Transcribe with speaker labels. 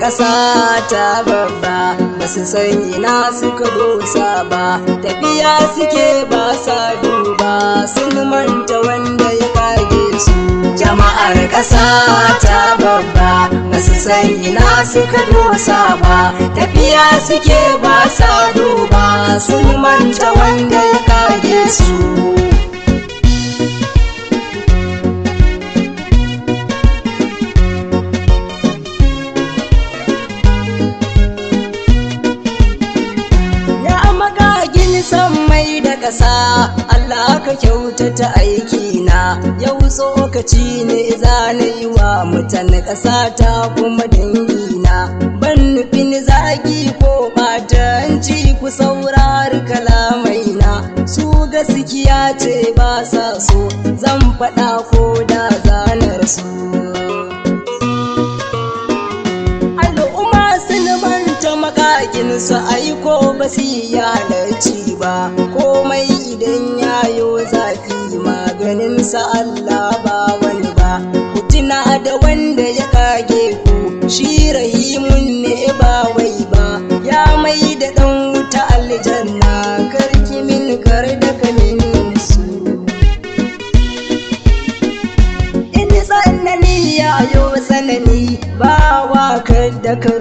Speaker 1: ƙasa ta babba ba su san ina suka dosa ba, tafiya suke ba sa duba sun manta wanda ya kage su. Jama'ar ƙasa ta babba ba su san ina suka dosa ba, tafiya suke ba sa duba sun manta wanda ya kage su. Sammai da ƙasa Allah ka kyautata aikina, yau tsokaci ne za na yi wa mutan ƙasa ta kuma dangina. Ban nufin zagi ko ɓatanci ku saurari kalamaina, su gaskiya ce ba sa so zan faɗa ko da zanar su. Su aiko ba su yi halarci ba, komai idan yayo zafi maganinsa Allah ba wani ba. Ku tuna da wanda ya kage ku, shi rahimun ne ba wai ba, ya mai da ɗan wuta aljanna karki min kar da kamin su. In tsanani yayo tsanani ba wa kar da ka